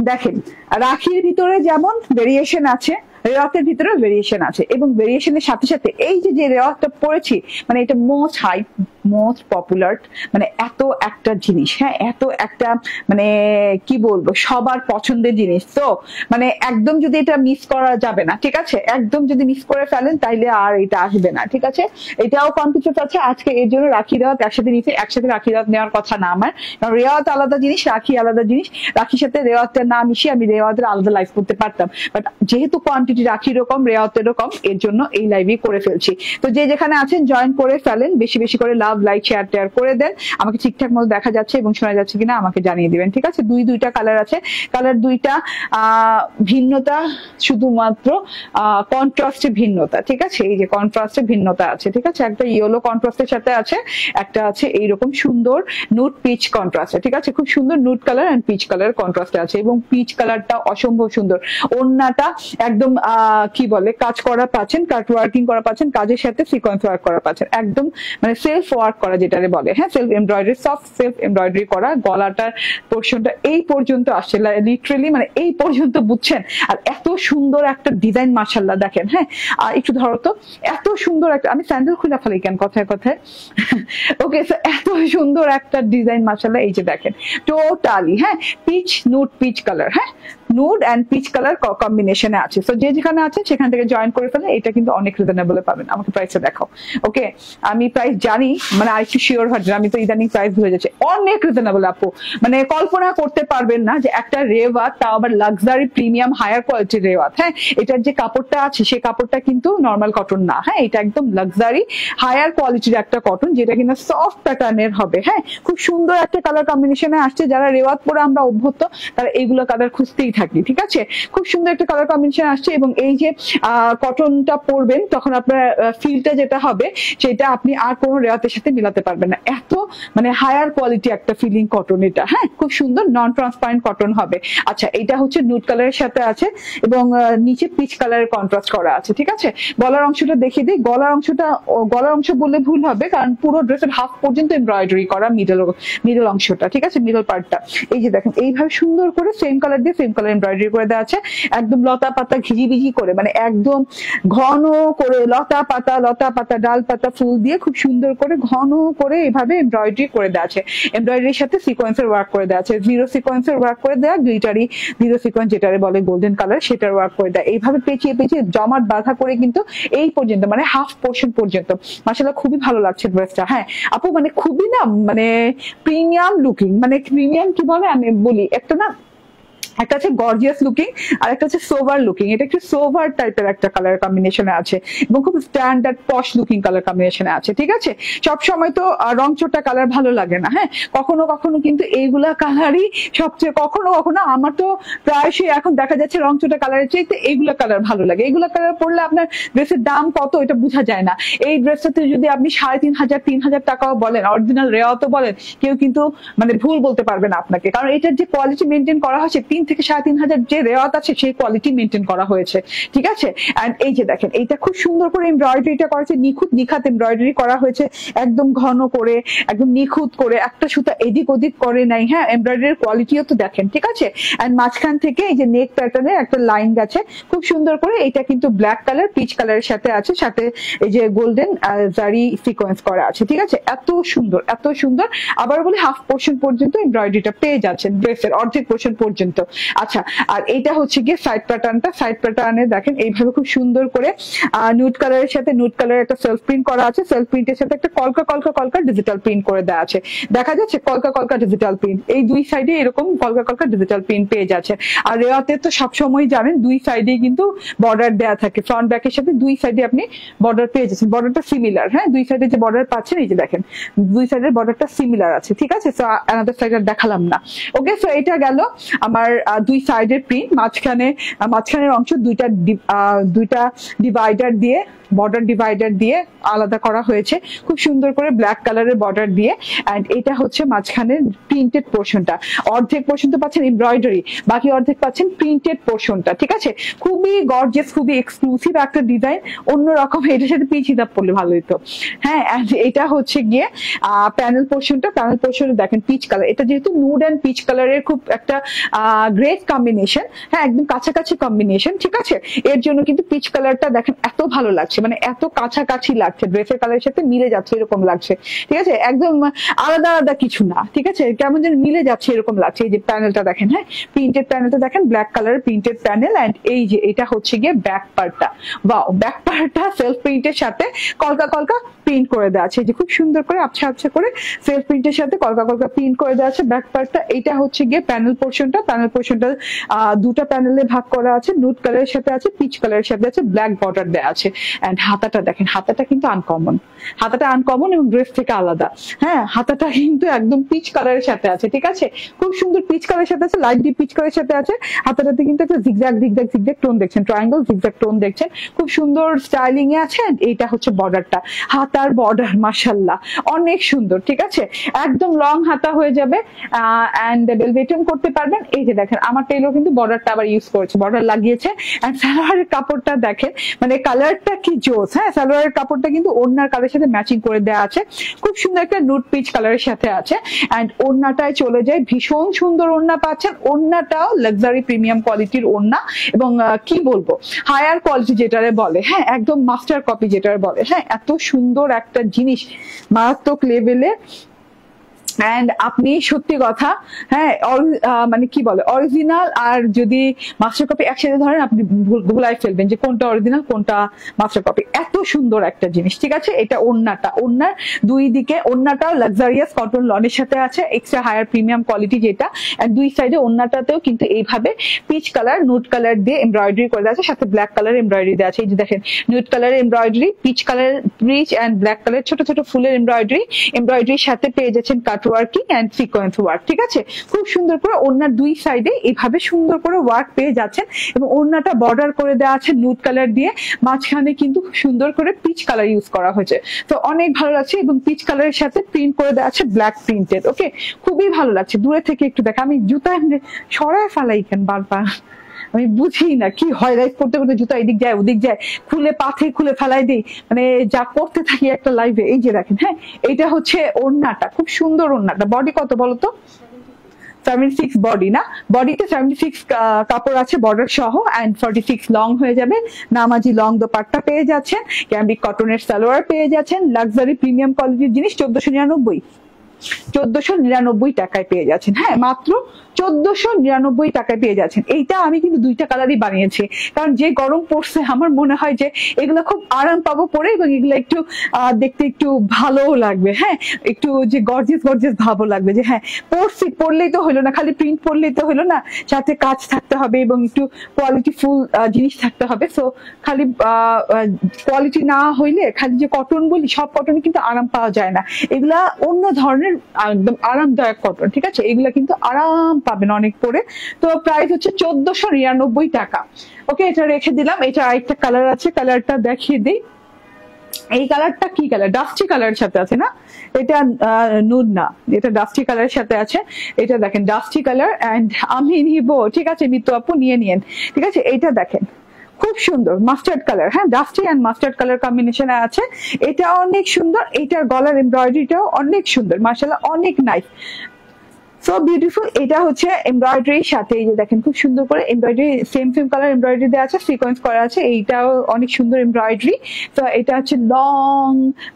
দেখেন, রাখির ভিতরে যেমন ভেরিয়েশন আছে, রেওয়াতের ভিতরে ভেরিয়েশন আছে, এবং ভেরিয়েশনের সাথে সাথে এই যে রেওয়াতটা পড়েছি, মানে এটা মোস্ট হাইপ, মোস্ট পপুলার, মানে এত একটা জিনিস, হ্যাঁ এত একটা মানে কি বলবো সবার পছন্দের জিনিস। তো মানে একদম যদি এটা মিস করা যাবে না, ঠিক আছে, একদম যদি মিস করে ফেলেন তাইলে আর এটা আসবে না, ঠিক আছে। এটাও কনফিউজ আছে আজকে, এর জন্য রাখি রেওয়াত একসাথে নিয়েছি, একসাথে রাখি রেওয়াত নেওয়ার কথা না আমার, কারণ রেওয়াত আলাদা জিনিস, রাখি আলাদা জিনিস। রাখির সাথে রেওয়াতটা না মিশিয়ে আমি রেওয়াতের আলাদা লাইভ করতে পারতাম, বাট যেহেতু কোয়ান্টিটি রাখি এরকম রেওয়াতের এরকম, এর জন্য এই লাইভই করে ফেলছি। তো যে যেখানে আছেন জয়েন করে ফেলেন, বেশি বেশি করে লাভ, লাইক, শেয়ার টেয়ার করে দেন। আমাকে ঠিকঠাক মতো দেখা যাচ্ছে এবং শোনা যাচ্ছে কিনা আমাকে জানিয়ে দিবেন, ঠিক আছে। দুইটা কালার আছে, কালার দুইটা ভিন্নতা, শুধুমাত্র কন্ট্রাস্টে ভিন্নতা, ঠিক আছে। এই যে কন্ট্রাস্টে ভিন্নতা আছে, ঠিক আছে, একটা ইয়েলো কন্ট্রাস্টের সাথে আছে, একটা আছে এইরকম সুন্দর নুড পিচ কন্ট্রাস্টে, ঠিক আছে, খুব সুন্দর nude colour and peach colour কন্ট্রাস্টে আছে, এবং পিচ কালারটা অসম্ভব সুন্দর। ওড়নাটা একদম কি বলে কাজ করা পাচ্ছেন, কাট ওয়ার্কিং করা পাচ্ছেন, কাজের সাথে সিকোয়েন্স ওয়ার্ক করা পাচ্ছেন, একদম মানে সেলফ ওয়ার্ক করা যেটারে বলে, হ্যাঁ self embroidery, soft self embroidery করা। গলাটার পোর্শনটা এই পর্যন্ত আসছে, লিটারেলি মানে এই পর্যন্ত, বুঝছেন। আর এত সুন্দর একটা ডিজাইন, মাশাআল্লাহ দেখেন, হ্যাঁ একটু ধরো তো, এত সুন্দর একটা, আমি স্যান্ডেল খুলে ফেলি কেন কথায় কথায়, ওকে, এত সুন্দর একটা ডিজাইন মাশাআল্লাহ। এই যে দেখেন টোটালি, হ্যাঁ পিচ, নুড পিচ কালার, হ্যাঁ নুড এন্ড পিচ কালার কম্বিনেশনে আছে। সো যে যেখানে আছেন সেখান থেকে জয়েন করে ফেলে, এটা কিন্তু অনেক রিজনেবল পাবেন। আমাকে প্রাইসটা দেখাও, ওকে, আমি প্রাইস জানি, মানে আরেকটু শিওর হওয়ার জন্য, আমি তো ইদানিং প্রাইস হয়ে যাচ্ছে, অনেক রিজনেবল আপু, মানে কল্পনা করতে পারবেন না যে একটা রেওয়াত, তাও আবার লাক্সারি প্রিমিয়াম হায়ার কোয়ালিটির রেওয়াত, হ্যাঁ এটার যে কাপড়টা আছে সেই কাপড়টা কিন্তু নর্মাল কটন না, হ্যাঁ এটা একদম লাক্সারি হায়ার কোয়ালিটির একটা কটন, যেটা কিনা সফট প্যাটার্নের হবে, হ্যাঁ খুব সুন্দর একটা কালার কম্বিনেশনে আসছে। যারা রেওয়াত পরে আমরা অভ্যস্ত তারা এইগুলো কালার খুঁজতেই থাকি, ঠিক আছে, খুব সুন্দর একটা কালার কম্বিনেশন আসছে। এবং এই যে কটনটা পরবেন তখন আপনার ফিলটা যেটা হবে সেটা আপনি আর কোনো রেওয়াতের সাথে মিলাতে পারবেন না, এত মানে হায়ার কোয়ালিটি একটা ফিলিং কটন এটা, হ্যাঁ খুব সুন্দর নন ট্রান্সপারেন্ট কটন হবে। আচ্ছা এটা হচ্ছে নুড কালারের সাথে আছে এবং নিচে পিচ কালারের কন্ট্রাস্ট করা আছে, ঠিক আছে। গলার অংশটা দেখিয়ে দিই, গলার অংশ বললে ভুল হবে, কারণ পুরো ড্রেসের হাফ পর্যন্ত এমব্রয়ডারি করা মিডল অংশটা, ঠিক আছে, মিডল পার্টটা। এই যে দেখেন এইভাবে সুন্দর করে সেম কালার দিয়ে সেম কালার এমব্রয়ডারি করে দেওয়া আছে, একদম লতা পাতা ঘিজি করে, মানে একদম ঘন করে লতা পাতা ডাল পাতা ফুল দিয়ে খুব সুন্দর করে ঘন করে এভাবে এমব্রয়ডারি করে দেওয়া আছে। এমব্রয়ডারির সাথে সিকোয়েন্সের ওয়ার্ক করে দেওয়া আছে, জিরো সিকোয়েন্সের ওয়ার্ক করে দেওয়া, দুইটারই জিরো সিকোয়েন্স যেটারে বলে গোল্ডেন কালার সেটার ওয়ার্ক করে দেয়। এইভাবে পেঁচিয়ে জমাট বাঁধা করে কিন্তু এই পর্যন্ত, মানে হাফ পোর্শন পর্যন্ত, মাশাআল্লাহ খুবই ভালো লাগছে ড্রেসটা। হ্যাঁ আপু মানে খুবই না মানে প্রিমিয়াম লুকিং, মানে প্রিমিয়াম কি বলে আমি বলি, একটা না একটা হচ্ছে গর্জিয়াস লুকিং আর একটা হচ্ছে সোভার লুকিং, এটা একটু সোভার টাইপের একটা কালার কম্বিনেশনে আছে এবং খুব স্ট্যান্ডার্ড পশ লুকিং কালার কম্বিনেশনে আছে, ঠিক আছে। সব সময় তো রংচোটা কালার ভালো লাগে না, হ্যাঁ কখনো কখনো কিন্তু এইগুলা কালারই সবচেয়ে, কখনো আমার তো প্রায়শই এখন দেখা যাচ্ছে রংচোটা কালারের চাইতে এইগুলা কালার ভালো লাগে। এইগুলা কালার পরলে আপনার ড্রেসের দাম কত এটা বোঝা যায় না। এই ড্রেসটাতে যদি আপনি 3,500 টাকাও বলেন, অরিজিনাল রেওয়াতও বলেন, কেউ কিন্তু মানে ভুল বলতে পারবে না আপনাকে, কারণ এটার যে কোয়ালিটি মেনটেন করা হয়েছে 3,000 থেকে 3,500 যে রেওয়াত আছে সেই কোয়ালিটি মেনটেন করা হয়েছে, ঠিক আছে। এন্ড এই যে দেখেন এইটা খুব সুন্দর করে এমব্রয়ডারিটা করেছে, নিখাত এমব্রয়ডারি করা হয়েছে, একদম ঘন করে একদম নিখুঁত করে, একটা সুতা এদিক ওদিক করে নাই, হ্যাঁ এমব্রয়ডারির কোয়ালিটিও তো দেখেন, ঠিক আছে। এন্ড মাঝখান থেকে এই যে নেক প্যাটার্নের একটা লাইন গেছে খুব সুন্দর করে, এটা কিন্তু ব্ল্যাক কালার পিচ কালারের সাথে আছে, সাথে এই যে গোল্ডেন জারি সিকোয়েন্স করা আছে, ঠিক আছে। এত সুন্দর আবার বলি হাফ পোর্শন পর্যন্ত এমব্রয়ডারিটা পেয়ে যাচ্ছেন, ড্রেসের অর্ধেক পোর্শন পর্যন্ত। আচ্ছা আর এইটা হচ্ছে গিয়ে সাইড প্যাটার্নে দেখেন এইভাবে খুব সুন্দর করে নুড কালারের সাথে নুড কালারের একটা সেলফ প্রিন্ট করা আছে, সেলফ প্রিন্টের সাথে একটা কলকা ডিজিটাল প্রিন্ট করে দেওয়া আছে, দেখা যাচ্ছে কলকা ডিজিটাল প্রিন্ট, এই দুই সাইডে এরকম কলকা ডিজিটাল প্রিন্ট পেয়ে যাচ্ছে। আর রেওয়াতে তো সবসময় জানেন দুই সাইডে কিন্তু বর্ডার দেওয়া থাকে, ফ্রন্ট ব্যাকের সাথে দুই সাইডে আপনি বর্ডার পেয়ে যাচ্ছেন, বর্ডারটা সিমিলার, হ্যাঁ দুই সাইডে যে বর্ডার পাচ্ছেন এই যে দেখেন দুই সাইডের বর্ডারটা সিমিলার আছে, ঠিক আছে। সো আনাদার সাইড দেখালাম না, ওকে। সো এটা গেল আমার দুই সাইডের প্রিন্ট, মাঝখানের অংশ দুইটা ডিভাইডার দিয়ে, বর্ডার ডিভাইডার দিয়ে আলাদা করা হয়েছে খুব সুন্দর করে ব্ল্যাক কালারের বর্ডার দিয়ে। এন্ড এটা হচ্ছে মাঝখানের প্রিন্টেড পোর্শনটা, অর্ধেক পোর্শন তো পাচ্ছেন এমব্রয়ডারি, বাকি অর্ধেক পাচ্ছেন প্রিন্টেড পোর্শনটা, ঠিক আছে। খুবই গর্জিয়াস, খুবই এক্সক্লুসিভ একটা ডিজাইন, অন্যরকম। এটার সাথে পিচ হিসাব করলে ভালো হতো, হ্যাঁ। এটা হচ্ছে গিয়ে প্যানেল পোর্শনে দেখেন পিচ কালার, এটা যেহেতু নুড এন্ড পিচ কালারের খুব একটা গ্রেট কম্বিনেশন, হ্যাঁ একদম কাছাকাছি কম্বিনেশন, ঠিক আছে। এর জন্য কিন্তু পিচ কালারটা দেখেন এত ভালো লাগছে, মানে এত কাছাকাছি লাগছে, ড্রেসের কালারের সাথে মিলে যাচ্ছে এরকম লাগছে, ঠিক আছে। একদম আলাদা আলাদা কিছু না, ঠিক আছে, কেমন যেন মিলে যাচ্ছে এরকম লাগছে। এই যে প্যানেলটা দেখেন, হ্যাঁ প্রিন্টেড প্যানেলটা দেখেন, ব্ল্যাক কালারের প্রিন্টেড প্যানেল। এন্ড এই যে এটা হচ্ছে গিয়ে ব্যাক পার্টটা, ওয়াও ব্যাক পার্টটা সেলফ প্রিন্টের সাথে কলকা কলকা প্রিন্ট করে দেওয়া আছে, যে খুব সুন্দর করে আবছা আবছা করে সেলফ প্রিন্টের সাথে কলকা কলকা প্রিন্ট করে দেওয়া আছে ব্যাক পার্টটা। এটা হচ্ছে গিয়ে প্যানেল পোর্শনটা, প্যানেল পোর্শনটা দুটা প্যানেলে ভাগ করা আছে, নুড কালারের সাথে আছে, পিচ কালারের সাথে আছে, ব্ল্যাক বর্ডার দেওয়া আছে। এন্ড হাতাটা দেখেন, হাতাটা কিন্তু আনকমন, হাতাটা আনকমন এবং ড্রেস থেকে আলাদা, হ্যাঁ হাতাটা কিন্তু একদম পিচ কালারের সাথে আছে, ঠিক আছে, খুব সুন্দর পিচ কালারের সাথে আছে, লাইট ডিপ পিচ কালারের সাথে আছে। হাতাটাতে কিন্তু একটা জিগজ্যাগ জিগজ্যাগ জিগজ্যাগ টোন দেখছেন, ট্রায়াঙ্গেল জিগজ্যাগ টোন দেখছেন, খুব সুন্দর স্টাইলিং এ আছে। এইটা হচ্ছে বর্ডারটা, হাতার বর্ডার মাশাআল্লাহ অনেক সুন্দর, ঠিক আছে, একদম লং হাতা হয়ে যাবে এন্ড বেলভেটন করতে পারবেন। এই যে দেখেন আমার টেইলর কিন্তু বর্ডারটা আবার ইউজ করেছে, বর্ডার লাগিয়েছে। এন্ড সালোয়ারের কাপড়টা দেখেন, মানে কালারটা কি জোস, হ্যাঁ সালোয়ারের কাপড়টা কিন্তু ওড়নার কালারের সাথে ম্যাচিং করে দেওয়া আছে, খুব সুন্দর একটা নুড পিচ কালারের সাথে আছে। এন্ড ওড়নাটায় চলে যায়, ভীষণ সুন্দর ওড়না পাচ্ছেন, ওড়নাটাও লাক্সারি প্রিমিয়াম কোয়ালিটির ওড়না এবং কি বলবো হায়ার কোয়ালিটি যেটারে বলে, হ্যাঁ একদম মাস্টার কপি যেটারে বলে, হ্যাঁ এত সুন্দর একটা জিনিস মারাত্মক লেভেলে। এন্ড আপনি সত্যি কথা, হ্যাঁ মানে কি বলে অরিজিনাল আর যদি মাস্টার কপি একসাথে ধরেন আপনি ভুলাই ফেলবেন যে কোনটা অরিজিনাল কোনটা মাস্টার কপি, এত সুন্দর একটা জিনিস, ঠিক আছে। এটা ওড়নাটা, ওড়নার দুই দিকে ওড়নাটাও লাক্সারিয়াস কটন লনের সাথে আছে, এক্সট্রা হায়ার প্রিমিয়াম কোয়ালিটি যেটা। এন্ড দুই সাইডে ওড়নাটাতেও কিন্তু এইভাবে পিচ কালার নুড কালার দিয়ে এমব্রয়ডারি করে দেওয়া আছে, সাথে ব্ল্যাক কালার এমব্রয়ডারি দেওয়া আছে। এই যে দেখেন nude colour embroidery, peach colour peach and black colour ছোট ছোট ফুলের এমব্রয়ডারি, এমব্রয়ডারির সাথে পেয়ে যাচ্ছেন ওয়ার্কিং এন্ড সিকোয়েন্স ওয়ার্ক, ঠিক আছে, খুব সুন্দর করে ওড়নার দুই সাইডে এইভাবে সুন্দর করে ওয়ার্ক পেয়ে যাচ্ছেন। এবং ওড়নাটা বর্ডার করে দেওয়া আছে নুড কালার দিয়ে, মাঝখানে কিন্তু খুব সুন্দর করে পিচ কালার ইউজ করা হয়েছে, তো অনেক ভালো লাগছে। এবং পিচ কালারের সাথে প্রিন্ট করে দেওয়া আছে ব্ল্যাক প্রিন্টেড, ওকে খুবই ভালো লাগছে। দূরে থেকে একটু দেখা, আমি জুতা সরায় ফেলাই কেন বারবার, আমি বুঝি না কি হয়, লাইভ করতে করতে জুতা এদিক যায় ওদিক যায়, খুলে পাথে খুলে ফেলাই দিই, মানে যা করতে থাকি একটা লাইভে। এই যে দেখেন, হ্যাঁ এটা হচ্ছে ওড়নাটা, খুব সুন্দর ওড়নাটা। বডি কত বলতো? 76 বডি না, বডিতে 76 কাপড় আছে বর্ডার সহ এন্ড 46 লং হয়ে যাবে। নামাজি লং দোপাট্টা পেয়ে যাচ্ছেন, ক্যাম্বিক কটনের সালোয়ার পেয়ে যাচ্ছেন, লাক্সারি প্রিমিয়াম কোয়ালিটির জিনিস 1499 টাকায় পেয়ে যাচ্ছেন, হ্যাঁ মাত্র 1499 টাকায় পেয়ে যাচ্ছেন। এইটা আমি কিন্তু দুইটা কালারই বানিয়েছি, কারণ যে গরম পড়ছে আমার মনে হয় যে এগুলো খুব আরাম পাবো পরে, এবং এগুলো একটু দেখতে একটু ভালোও লাগবে, হ্যাঁ একটু যে গর্জিয়াস গর্জিয়াস ভাবও লাগবে, যে হ্যাঁ পড়ছি, পড়লেই তো হলো না, খালি প্রিন্ট পড়লেই তো হলো না, সাথে কাজ থাকতে হবে এবং একটু কোয়ালিটি ফুল জিনিস থাকতে হবে। সো খালি কোয়ালিটি না হইলে খালি যে কটন বলি, সব কটনে কিন্তু আরাম পাওয়া যায় না, এগুলা অন্য ধরনের একদম আরামদায়ক কটন, ঠিক আছে, এগুলা কিন্তু আরাম পাবেন অনেক পরে। তো প্রাইস হচ্ছে 1499 টাকা, ওকে এটা রেখে দিলাম। এটা আরেকটা কালার আছে, কালারটা দেখিয়ে দিই। এই কালারটা কি কালার? ডাস্টি কালারের সাথে আছে না, এটা নুড না, এটা ডাস্টি কালারের সাথে আছে। এটা দেখেন ডাস্টি কালার এন্ড আমি নিব, ঠিক আছে মিতু আপু নিয়ে নিয়েন, ঠিক আছে। এইটা দেখেন খুব সুন্দর মাস্টার্ড কালার, হ্যাঁ ডাস্টি এন্ড মাস্টার্ড কালার কম্বিনেশনে আছে, এটা অনেক সুন্দর। এটার গলার এমব্রয়ডারিটাও অনেক সুন্দর মাশাআল্লাহ, অনেক নাইস, সো বিউটিফুল। এটা হচ্ছে এমব্রয়ডারির সাথে এই যে দেখেন খুব সুন্দর করে embroidery, same same colour embroidery দেওয়া আছে, সিকোয়েন্স করা আছে, এইটাও অনেক সুন্দর এমব্রয়ডারি। তো এটা হচ্ছে লং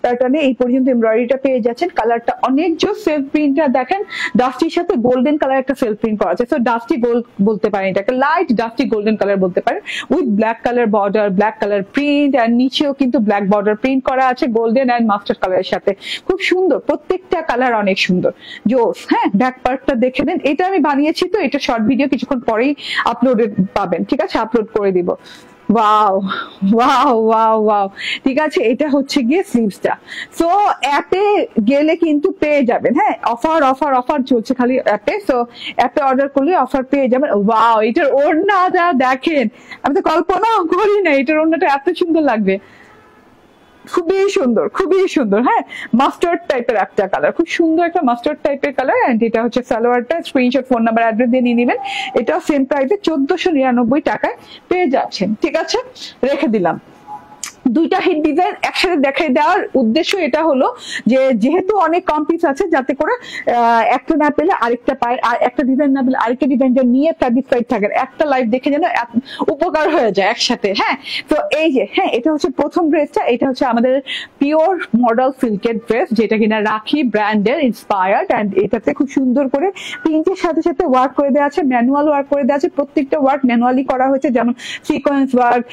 প্যাটার্নে এই পর্যন্ত এমব্রয়ডারিটা পেয়ে যাচ্ছেন, কালারটা অনেক জোস। সেলফ প্রিন্টটা দেখেন ডাস্টির সাথে গোল্ডেন কালার একটা সেলফ প্রিন্ট করা আছে, সো ডাস্টি গোল্ড বলতে পারেন, এটাকে লাইট ডাস্টি গোল্ডেন কালার বলতে পারেন, with black colour border, black colour print and নিচেও কিন্তু ব্ল্যাক বর্ডার প্রিন্ট করা আছে গোল্ডেন এন্ড মাস্টার্ড কালারের সাথে, খুব সুন্দর, প্রত্যেকটা কালার অনেক সুন্দর জোস। হ্যাঁ ব্যাক পার্টটা দেখে নেন, এটা আমি বানিয়েছি, তো এটা শর্ট ভিডিও কিছুক্ষণ পরেই আপলোডেড পাবেন, ঠিক আছে, আপলোড করে দিব। ওয়াও ওয়াও ওয়াও ওয়াও, ঠিক আছে। এটা হচ্ছে গিয়ে স্লিভসটা, সো অ্যাপে গেলে কিন্তু পেয়ে যাবেন, হ্যাঁ অফার অফার অফার চলছে খালি অ্যাপে, সো অ্যাপে অর্ডার করলে অফার পেয়ে যাবেন। ওয়াও এটার ওড়নাটা দেখেন, আমি তো কল্পনাও করি না এটার ওড়নাটা এত সুন্দর লাগবে, খুবই সুন্দর খুবই সুন্দর, হ্যাঁ মাস্টার্ড টাইপের একটা কালার, খুব সুন্দর একটা মাস্টার্ড টাইপের কালার। এন্ড এটা হচ্ছে সালোয়ারটা, স্ক্রিনশট ফোন নাম্বার অ্যাড্রেস দিয়ে নিয়ে নেবেন, এটাও সেম প্রাইসে 1499 টাকায় পেয়ে যাচ্ছেন, ঠিক আছে রেখে দিলাম। দুইটা হিট ডিজাইন একসাথে দেখাই দেওয়ার উদ্দেশ্য এটা হলো যে যেহেতু অনেক কম পিস আছে, যাতে করে একটা না পেলে আরেকটা পায়, আর একটা ডিজাইন না পেলে আরেকটা ডিজাইনটা নিয়ে স্যাটিসফাইড থাকেন, একটা লাইভ দেখে যেন উপকার হয়ে যায় একসাথে। হ্যাঁ, তো এই যে হ্যাঁ, এটা হচ্ছে প্রথম ড্রেসটা, এটা হচ্ছে আমাদের পিওর মডেল সিল্কের ড্রেস, যেটা কিনা রাখি ব্র্যান্ডের ইন্সপায়ার্ড। অ্যান্ড এটাতে খুব সুন্দর করে প্রিন্টের সাথে সাথে ওয়ার্ক করে দেওয়া আছে, ম্যানুয়াল ওয়ার্ক করে দেওয়া আছে, প্রত্যেকটা ওয়ার্ক ম্যানুয়ালি করা হয়েছে, যেমন সিকোয়েন্স ওয়ার্ক,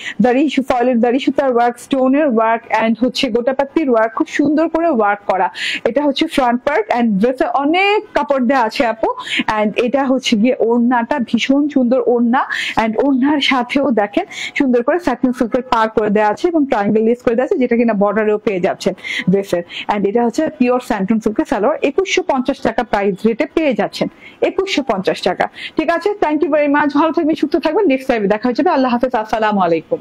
ফয়েলের দাড়ি সুতার ওয়ার্ক, স্টোনের ওয়ার্ক, এন্ড হচ্ছে গোটাপাত্তির ওয়ার্ক, খুব সুন্দর করে ওয়ার্ক করা। এটা হচ্ছে ফ্রন্ট পার্ট, এন্ড ড্রেসে অনেক কাপড় দেওয়া আছে আপু। এন্ড এটা হচ্ছে গিয়ে ওড়নাটা, ভীষণ সুন্দর ওড়না, এন্ড ওড়নার সাথেও দেখেন সুন্দর করে স্যাটিন সিল্কের পার করে দেওয়া আছে এবং ট্রায়াঙ্গেল লেস করে দেওয়া আছে, যেটা কিনা বর্ডারেও পেয়ে যাচ্ছেন ড্রেসের। এন্ড এটা হচ্ছে পিওর স্যান্টন সিল্কের সালোয়ার, 2150 টাকা প্রাইস রেটে পেয়ে যাচ্ছেন, 2150 টাকা। ঠিক আছে, থ্যাংক ইউ ভেরি মাচ, ভালো থাকবেন, সুস্থ থাকবেন, নেক্সট লাইভে দেখা হচ্ছে। আল্লাহ হাফেজ, আসসালামু আলাইকুম।